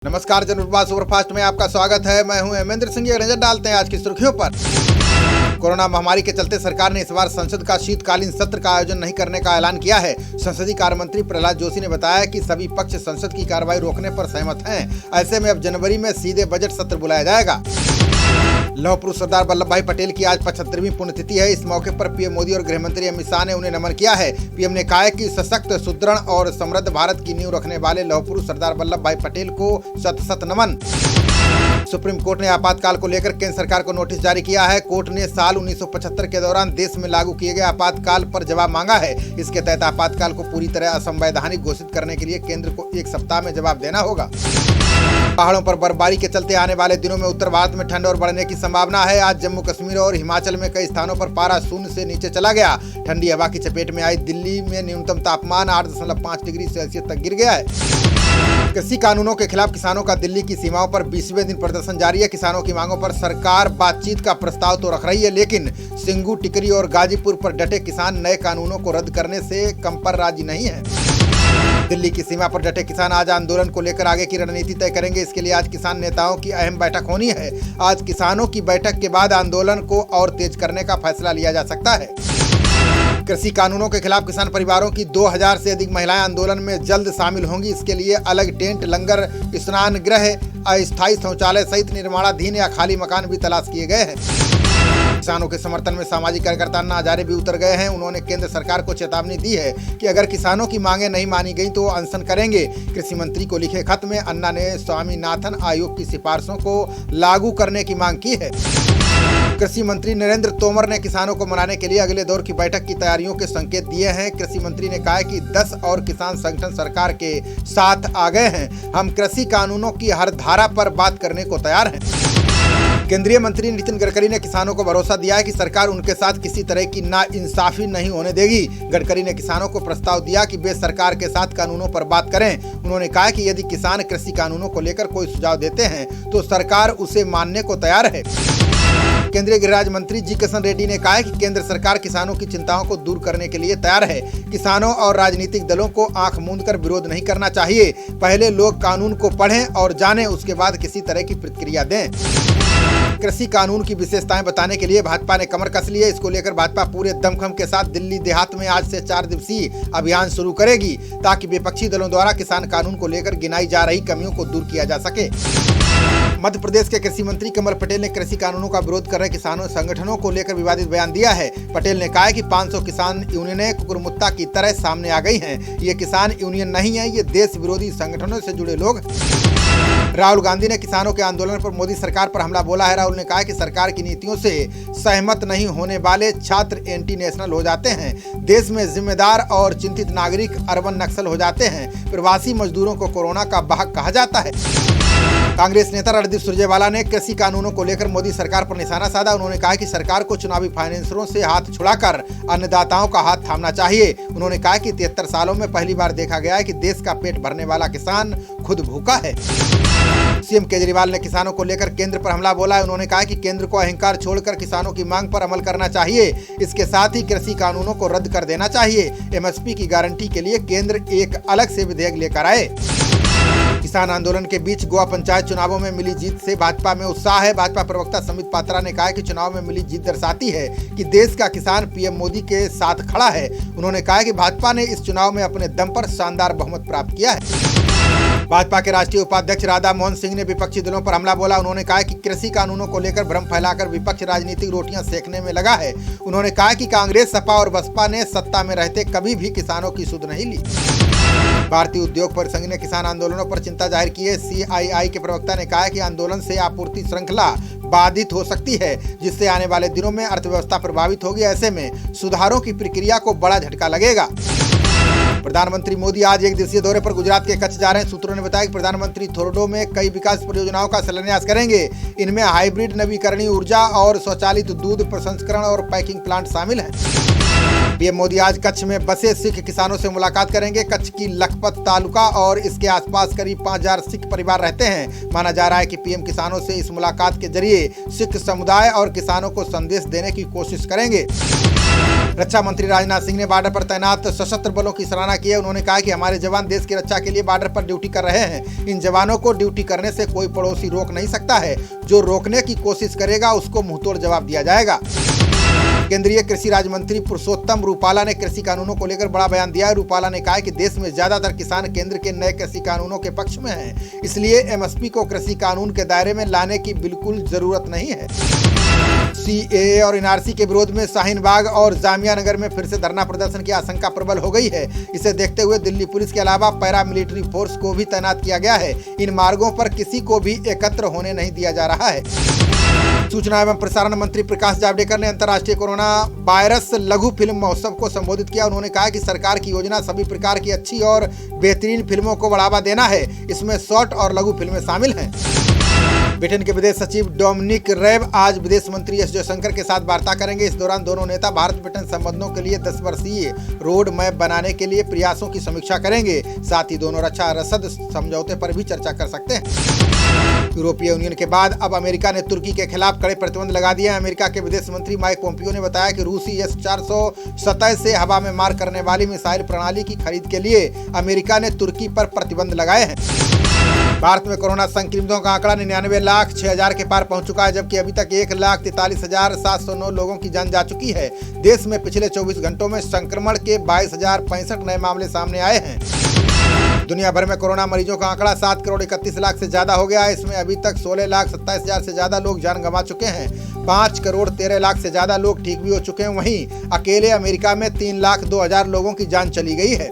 नमस्कार, जनप्रवाद सुपरफास्ट में आपका स्वागत है। मैं हूं हेमेंद्र सिंह। नजर डालते हैं आज की सुर्खियों पर। कोरोना महामारी के चलते सरकार ने इस बार संसद का शीतकालीन सत्र का आयोजन नहीं करने का ऐलान किया है। संसदीय कार्य मंत्री प्रहलाद जोशी ने बताया कि सभी पक्ष संसद की कार्रवाई रोकने पर सहमत हैं। ऐसे में अब जनवरी में सीधे बजट सत्र बुलाया जाएगा। लौह पुरुष सरदार वल्लभ भाई पटेल की आज 75वीं पुण्यतिथि है। इस मौके पर पीएम मोदी और गृह मंत्री अमित शाह ने उन्हें नमन किया है। पीएम ने कहा है कि सशक्त, सुदृढ़ और समृद्ध भारत की नींव रखने वाले लौह पुरुष सरदार वल्लभ भाई पटेल को शत शत नमन। सुप्रीम कोर्ट ने आपातकाल को लेकर केंद्र सरकार को नोटिस जारी किया है। कोर्ट ने साल 1975 के दौरान देश में लागू किए गए आपातकाल पर जवाब मांगा है। इसके तहत आपातकाल को पूरी तरह असंवैधानिक घोषित करने के लिए केंद्र को 1 सप्ताह में जवाब देना होगा। पहाड़ों पर बर्फबारी के चलते आने वाले दिनों में उत्तर भारत में ठंड और बढ़ने की संभावना है। आज जम्मू कश्मीर और हिमाचल में कई स्थानों पर पारा शून्य से नीचे चला गया। ठंडी हवा की चपेट में आई दिल्ली में न्यूनतम तापमान 8.5 डिग्री सेल्सियस तक गिर गया है। कृषि कानूनों के खिलाफ किसानों का दिल्ली की सीमाओं पर 20वें दिन प्रदर्शन जारी है। किसानों की मांगों पर सरकार बातचीत का प्रस्ताव तो रख रही है, लेकिन सिंगू, टिकरी और गाजीपुर पर डटे किसान नए कानूनों को रद्द करने से कम पर राजी नहीं है। दिल्ली की सीमा पर डटे किसान आज आंदोलन को लेकर आगे की रणनीति तय करेंगे। इसके लिए आज किसान नेताओं की अहम बैठक होनी है। आज किसानों की बैठक के बाद आंदोलन को और तेज करने का फैसला लिया जा सकता है। कृषि कानूनों के खिलाफ किसान परिवारों की 2000 से अधिक महिलाएं आंदोलन में जल्द शामिल होंगी। इसके लिए अलग टेंट, लंगर, स्नान गृह, अस्थायी शौचालय सहित निर्माणाधीन या खाली मकान भी तलाश किए गए हैं। किसानों के समर्थन में सामाजिक कार्यकर्ता अन्ना हजारे भी उतर गए हैं। उन्होंने केंद्र सरकार को चेतावनी दी है कि अगर किसानों की मांगें नहीं मानी गई तो वो अनशन करेंगे। कृषि मंत्री को लिखे खत में अन्ना ने स्वामीनाथन आयोग की सिफारिशों को लागू करने की मांग की है। कृषि मंत्री नरेंद्र तोमर ने किसानों को मनाने के लिए अगले दौर की बैठक की तैयारियों के संकेत दिए हैं। कृषि मंत्री ने कहा कि 10 और किसान संगठन सरकार के साथ आ गए हैं। हम कृषि कानूनों की हर धारा पर बात करने को तैयार हैं। केंद्रीय मंत्री नितिन गडकरी ने किसानों को भरोसा दिया है कि सरकार उनके साथ किसी तरह की नाइंसाफी नहीं होने देगी। गडकरी ने किसानों को प्रस्ताव दिया कि वे सरकार के साथ कानूनों पर बात करें। उन्होंने कहा कि यदि किसान कृषि कानूनों को लेकर कोई सुझाव देते हैं तो सरकार उसे मानने को तैयार है। केंद्रीय गृह राज्य मंत्री जी किशन रेड्डी ने कहा है कि केंद्र सरकार किसानों की चिंताओं को दूर करने के लिए तैयार है। किसानों और राजनीतिक दलों को आंख मूंद कर विरोध नहीं करना चाहिए। पहले लोग कानून को पढ़ें और जानें, उसके बाद किसी तरह की प्रतिक्रिया दें। कृषि कानून की विशेषताएं बताने के लिए भाजपा ने कमर कस ली है। इसको लेकर भाजपा पूरे दमखम के साथ दिल्ली देहात में आज से 4 दिवसीय अभियान शुरू करेगी, ताकि विपक्षी दलों द्वारा किसान कानून को लेकर गिनाई जा रही कमियों को दूर किया जा सके। मध्य प्रदेश के कृषि मंत्री कमल पटेल ने कृषि कानूनों का विरोध कर रहे किसानों संगठनों को लेकर विवादित बयान दिया है। पटेल ने कहा कि 500 किसान यूनियनें कुकुरमुत्ता की तरह सामने आ गई हैं। ये किसान यूनियन नहीं है, ये देश विरोधी संगठनों से जुड़े लोग। राहुल गांधी ने किसानों के आंदोलन पर मोदी सरकार पर हमला बोला है। राहुल ने कहा कि सरकार की नीतियों से सहमत नहीं होने वाले छात्र एंटी नेशनल हो जाते हैं। देश में जिम्मेदार और चिंतित नागरिक अर्बन नक्सल हो जाते हैं। प्रवासी मजदूरों को कोरोना का वाहक कहा जाता है। कांग्रेस नेता रणदीप सुरजेवाला ने कृषि कानूनों को लेकर मोदी सरकार पर निशाना साधा। उन्होंने कहा कि सरकार को चुनावी फाइनेंसरों से हाथ छुड़ाकर अन्नदाताओं का हाथ थामना चाहिए। उन्होंने कहा कि 73 सालों में पहली बार देखा गया है कि देश का पेट भरने वाला किसान खुद भूखा है। सीएम केजरीवाल ने किसानों को लेकर केंद्र पर हमला बोला है। उन्होंने कहा कि केंद्र को अहंकार छोड़कर किसानों की मांग पर अमल करना चाहिए। इसके साथ ही कृषि कानूनों को रद्द कर देना चाहिए। एमएसपी की गारंटी के लिए केंद्र एक अलग से विधेयक लेकर आए। किसान आंदोलन के बीच गोवा पंचायत चुनावों में मिली जीत से भाजपा में उत्साह है। भाजपा प्रवक्ता समित पात्रा ने कहा कि चुनाव में मिली जीत दर्शाती है कि देश का किसान पीएम मोदी के साथ खड़ा है। उन्होंने कहा कि भाजपा ने इस चुनाव में अपने दम पर शानदार बहुमत प्राप्त किया है। भाजपा के राष्ट्रीय उपाध्यक्ष राधा मोहन सिंह ने विपक्षी दलों पर हमला बोला। उन्होंने कहा कि कृषि कानूनों को लेकर भ्रम फैलाकर विपक्ष राजनीतिक रोटियां सेकने में लगा है। उन्होंने कहा कि कांग्रेस, सपा और बसपा ने सत्ता में रहते कभी भी किसानों की सुध नहीं ली। भारतीय उद्योग परिसंघ ने किसान आंदोलनों पर चिंता जाहिर की है। सीआईआई के प्रवक्ता ने कहा कि आंदोलन से आपूर्ति श्रृंखला बाधित हो सकती है, जिससे आने वाले दिनों में अर्थव्यवस्था प्रभावित होगी। ऐसे में सुधारों की प्रक्रिया को बड़ा झटका लगेगा। प्रधानमंत्री मोदी आज 1 दिवसीय दौरे पर गुजरात के कच्छ जा रहे हैं। सूत्रों ने बताया कि प्रधानमंत्री थोरडो में कई विकास परियोजनाओं का शिलान्यास करेंगे। इनमें हाइब्रिड नवीकरणीय ऊर्जा और स्वचालित दूध प्रसंस्करण और पैकिंग प्लांट शामिल हैं। पीएम मोदी आज कच्छ में बसे सिख किसानों से मुलाकात करेंगे। कच्छ की लखपत तालुका और इसके आसपास करीब 5000 सिख परिवार रहते हैं। माना जा रहा है कि पीएम किसानों से इस मुलाकात के जरिए सिख समुदाय और किसानों को संदेश देने की कोशिश करेंगे। रक्षा मंत्री राजनाथ सिंह ने बॉर्डर पर तैनात सशस्त्र बलों की सराहना की है। उन्होंने कहा कि हमारे जवान देश की रक्षा के लिए बॉर्डर पर ड्यूटी कर रहे हैं। इन जवानों को ड्यूटी करने से कोई पड़ोसी रोक नहीं सकता है। जो रोकने की कोशिश करेगा उसको मुंहतोड़ जवाब दिया जाएगा। केंद्रीय कृषि राज्य मंत्री पुरुषोत्तम रूपाला ने कृषि कानूनों को लेकर बड़ा बयान दिया है। रूपाला ने कहा कि देश में ज्यादातर किसान केंद्र के नए कृषि कानूनों के पक्ष में हैं। इसलिए एमएसपी को कृषि कानून के दायरे में लाने की बिल्कुल जरूरत नहीं है। सीएए और एनआरसी के विरोध में शाहीन बाग और जामिया नगर में फिर से धरना प्रदर्शन की आशंका प्रबल हो गई है। इसे देखते हुए दिल्ली पुलिस के अलावा पैरामिलिट्री फोर्स को भी तैनात किया गया है। इन मार्गों पर किसी को भी एकत्र होने नहीं दिया जा रहा है। सूचना एवं प्रसारण मंत्री प्रकाश जावड़ेकर ने अंतर्राष्ट्रीय कोरोना वायरस लघु फिल्म महोत्सव को संबोधित किया। उन्होंने कहा कि सरकार की योजना सभी प्रकार की अच्छी और बेहतरीन फिल्मों को बढ़ावा देना है। इसमें शॉर्ट और लघु फिल्में शामिल हैं। ब्रिटेन के विदेश सचिव डोमिनिक रैब आज विदेश मंत्री एस जयशंकर के साथ वार्ता करेंगे। इस दौरान दोनों नेता भारत ब्रिटेन संबंधों के लिए 10 वर्षीय रोड मैप बनाने के लिए प्रयासों की समीक्षा करेंगे। साथ ही दोनों रक्षा रसद समझौते पर भी चर्चा कर सकते हैं। यूरोपीय यूनियन के बाद अब अमेरिका ने तुर्की के खिलाफ कड़े प्रतिबंध लगा दिए हैं। अमेरिका के विदेश मंत्री माइक पोम्पियो ने बताया कि रूसी S-400 से हवा में मार करने वाली मिसाइल प्रणाली की खरीद के लिए अमेरिका ने तुर्की पर प्रतिबंध लगाए हैं। भारत में कोरोना संक्रमितों का आंकड़ा 99,06,000 के पार पहुंच चुका है, जबकि अभी तक 1,43,709 लोगों की जान जा चुकी है। देश में पिछले 24 घंटों में संक्रमण के 22,065 नए मामले सामने आए हैं। दुनिया भर में कोरोना मरीजों का आंकड़ा 7 करोड़ 31 लाख से ज्यादा हो गया है। इसमें अभी तक 16,27,000 से ज्यादा लोग जान गंवा चुके हैं। 5 करोड़ 13 लाख से ज्यादा लोग ठीक भी हो चुके हैं। वहीं अकेले अमेरिका में 3,02,000 लोगों की जान चली गई है।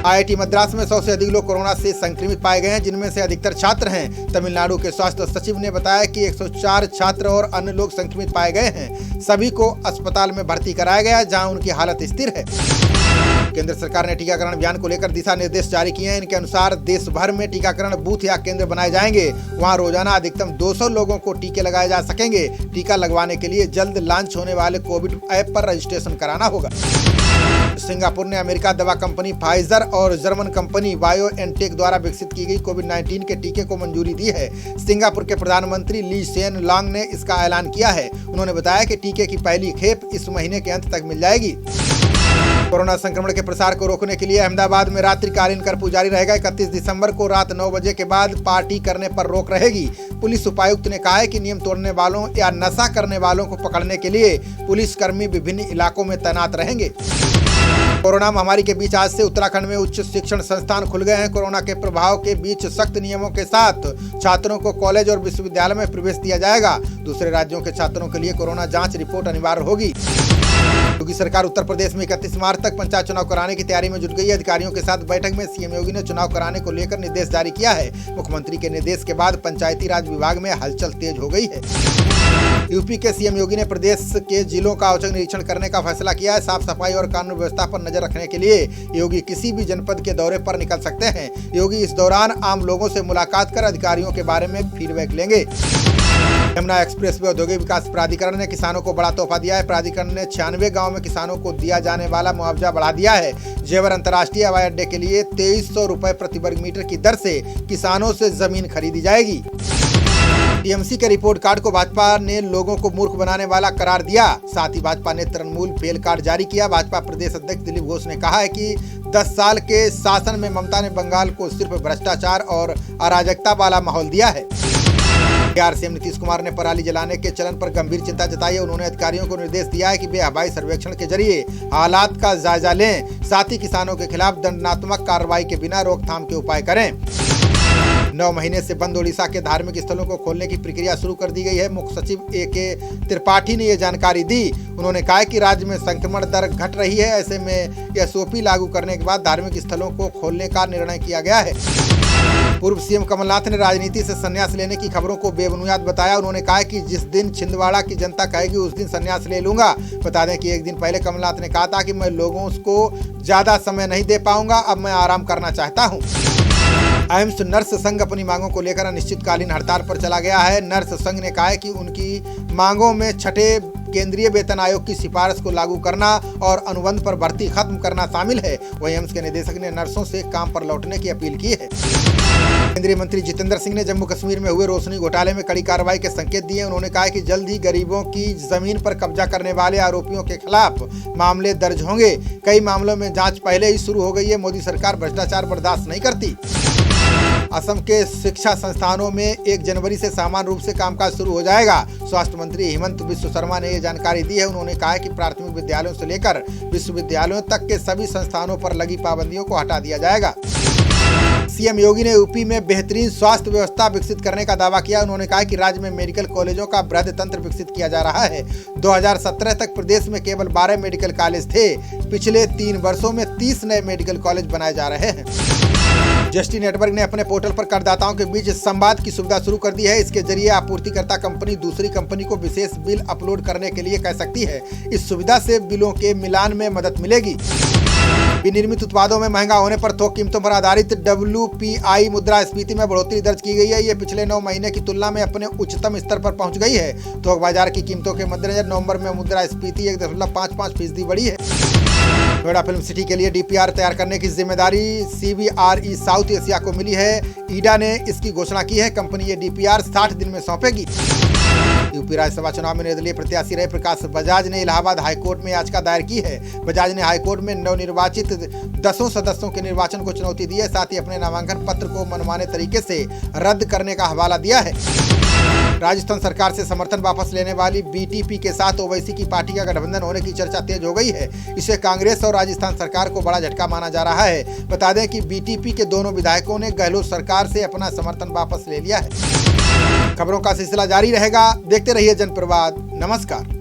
आईआईटी मद्रास में 100 से अधिक लोग कोरोना से संक्रमित पाए गए हैं, जिनमें से अधिकतर छात्र हैं। तमिलनाडु के स्वास्थ्य सचिव ने बताया कि 104 छात्र और अन्य लोग संक्रमित पाए गए हैं। सभी को अस्पताल में भर्ती कराया गया, जहां उनकी हालत स्थिर है। केंद्र सरकार ने टीकाकरण अभियान को लेकर दिशा निर्देश जारी किए हैं। इनके अनुसार देश भर में टीकाकरण बूथ या केंद्र बनाए जाएंगे। वहां रोजाना अधिकतम 200 लोगों को टीके लगाए जा सकेंगे। टीका लगवाने के लिए जल्द लॉन्च होने वाले कोविड ऐप पर रजिस्ट्रेशन कराना होगा। सिंगापुर ने अमेरिका दवा कंपनी फाइजर और जर्मन कंपनी बायोएनटेक द्वारा विकसित की गई कोविड-19 के टीके को मंजूरी दी है। सिंगापुर के प्रधानमंत्री ली सेन लॉन्ग ने इसका ऐलान किया है। उन्होंने बताया कि टीके की पहली खेप इस महीने के अंत तक मिल जाएगी। कोरोना संक्रमण के प्रसार को रोकने के लिए अहमदाबाद में रात्रिकालीन कर्फ्यू जारी रहेगा। 31 दिसंबर को रात 9 बजे के बाद पार्टी करने पर रोक रहेगी। पुलिस उपायुक्त ने कहा है कि नियम तोड़ने वालों या नशा करने वालों को पकड़ने के लिए पुलिसकर्मी विभिन्न इलाकों में तैनात रहेंगे। कोरोना महामारी के बीच आज से उत्तराखंड में उच्च शिक्षण संस्थान खुल गए हैं। कोरोना के प्रभाव के बीच सख्त नियमों के साथ छात्रों को कॉलेज और विश्वविद्यालय में प्रवेश दिया जाएगा। दूसरे राज्यों के छात्रों के लिए कोरोना जांच रिपोर्ट अनिवार्य होगी। योगी सरकार उत्तर प्रदेश में 31 मार्च तक पंचायत चुनाव कराने की तैयारी में जुट गई है। अधिकारियों के साथ बैठक में सीएम योगी ने चुनाव कराने को लेकर निर्देश जारी किया है। मुख्यमंत्री के निर्देश के बाद पंचायती राज विभाग में हलचल तेज हो गई है। यूपी के सीएम योगी ने प्रदेश के जिलों का औचक निरीक्षण करने का फैसला किया है। साफ सफाई और कानून व्यवस्था पर नजर रखने के लिए योगी किसी भी जनपद के दौरे पर निकल सकते हैं। योगी इस दौरान आम लोगों से मुलाकात कर अधिकारियों के बारे में फीडबैक लेंगे। यमुना एक्सप्रेस वे औद्योगिक विकास प्राधिकरण ने किसानों को बड़ा तोहफा दिया है। प्राधिकरण ने 96 गाँव में किसानों को दिया जाने वाला मुआवजा बढ़ा दिया है। जेवर अंतर्राष्ट्रीय हवाई अड्डे के लिए 2300 रुपए प्रति वर्ग मीटर की दर से किसानों से जमीन खरीदी जाएगी। टीएमसी के रिपोर्ट कार्ड को भाजपा ने लोगों को मूर्ख बनाने वाला करार दिया। साथ ही भाजपा ने तृणमूल फेल कार्ड जारी किया। भाजपा प्रदेश अध्यक्ष दिलीप घोष ने कहा है कि 10 साल के शासन में ममता ने बंगाल को सिर्फ भ्रष्टाचार और अराजकता वाला माहौल दिया है। बिहार सीएम नीतीश कुमार ने पराली जलाने के चलन पर गंभीर चिंता जताई है। उन्होंने अधिकारियों को निर्देश दिया है कि वे हवाई सर्वेक्षण के जरिए हालात का जायजा लें। साथ ही किसानों के खिलाफ दंडात्मक कार्रवाई के बिना रोकथाम के उपाय करें। 9 महीने से बंद ओडिशा के धार्मिक स्थलों को खोलने की प्रक्रिया शुरू कर दी गई है। मुख्य सचिव ए.के. त्रिपाठी ने ये जानकारी दी। उन्होंने कहा कि राज्य में संक्रमण दर घट रही है। ऐसे में एसओपी लागू करने के बाद धार्मिक स्थलों को खोलने का निर्णय किया गया है। पूर्व सीएम कमलनाथ ने राजनीति से संन्यास लेने की खबरों को बेबुनियाद बताया। उन्होंने कहा कि जिस दिन छिंदवाड़ा की जनता कहेगी उस दिन संन्यास ले लूंगा। बता दें कि एक दिन पहले कमलनाथ ने कहा था कि मैं लोगों को ज्यादा समय नहीं दे पाऊंगा, अब मैं आराम करना चाहता हूं। एम्स नर्स संघ अपनी मांगों को लेकर अनिश्चितकालीन हड़ताल पर चला गया है। नर्स संघ ने कहा है कि उनकी मांगों में छठे केंद्रीय वेतन आयोग की सिफारिश को लागू करना और अनुबंध पर भर्ती खत्म करना शामिल है। वहीं एम्स के निदेशक ने नर्सों से काम पर लौटने की अपील की है। केंद्रीय मंत्री जितेंद्र सिंह ने जम्मू कश्मीर में हुए रोशनी घोटाले में कड़ी कार्रवाई के संकेत दिए। उन्होंने कहा कि जल्द ही गरीबों की जमीन पर कब्जा करने वाले आरोपियों के खिलाफ मामले दर्ज होंगे। कई मामलों में जांच पहले ही शुरू हो गई है। मोदी सरकार भ्रष्टाचार बर्दाश्त नहीं करती। असम के शिक्षा संस्थानों में 1 जनवरी से सामान्य रूप से कामकाज शुरू हो जाएगा। स्वास्थ्य मंत्री हिमंत बिस्व शर्मा ने ये जानकारी दी है। उन्होंने कहा कि प्राथमिक विद्यालयों से लेकर विश्वविद्यालयों तक के सभी संस्थानों पर लगी पाबंदियों को हटा दिया जाएगा। सीएम योगी ने यूपी में बेहतरीन स्वास्थ्य व्यवस्था विकसित करने का दावा किया। उन्होंने कहा कि राज्य में मेडिकल कॉलेजों का बृहद तंत्र विकसित किया जा रहा है। 2017 तक प्रदेश में केवल 12 मेडिकल कॉलेज थे। पिछले 3 वर्षों में 30 नए मेडिकल कॉलेज बनाए जा रहे हैं। जस्टी नेटवर्क ने अपने पोर्टल पर करदाताओं के बीच संवाद की सुविधा शुरू कर दी है। इसके जरिए आपूर्तिकर्ता कंपनी दूसरी कंपनी को विशेष बिल अपलोड करने के लिए कह सकती है। इस सुविधा से बिलों के मिलान में मदद मिलेगी। विनिर्मित उत्पादों में महंगा होने पर थोक कीमतों पर आधारित WPI मुद्रास्फीति में बढ़ोतरी दर्ज की गई है। ये पिछले 9 महीने की तुलना में अपने उच्चतम स्तर पर पहुंच गई है। थोक बाजार की कीमतों के मद्देनजर नवंबर में मुद्रास्फीति 1.55% बढ़ी है। नोएडा फिल्म सिटी के लिए DPR तैयार करने की जिम्मेदारी CBRE साउथ एशिया को मिली है। ईडा ने इसकी घोषणा की है। कंपनी ये DPR 60 दिन में सौंपेगी। यूपी राज्यसभा चुनाव में निर्दलीय प्रत्याशी रहे प्रकाश बजाज ने इलाहाबाद हाईकोर्ट में याचिका दायर की है। बजाज ने हाईकोर्ट में नवनिर्वाचित 10 सदस्यों के निर्वाचन को चुनौती दी है। साथ ही अपने नामांकन पत्र को मनमाने तरीके से रद्द करने का हवाला दिया है। राजस्थान सरकार से समर्थन वापस लेने वाली BTP के साथ ओवैसी की पार्टी का गठबंधन होने की चर्चा तेज हो गई है। इसे कांग्रेस और राजस्थान सरकार को बड़ा झटका माना जा रहा है। बता दें कि BTP के दोनों विधायकों ने गहलोत सरकार से अपना समर्थन वापस ले लिया है। खबरों का सिलसिला जारी रहेगा। देखते रहिए जनप्रवाद। नमस्कार।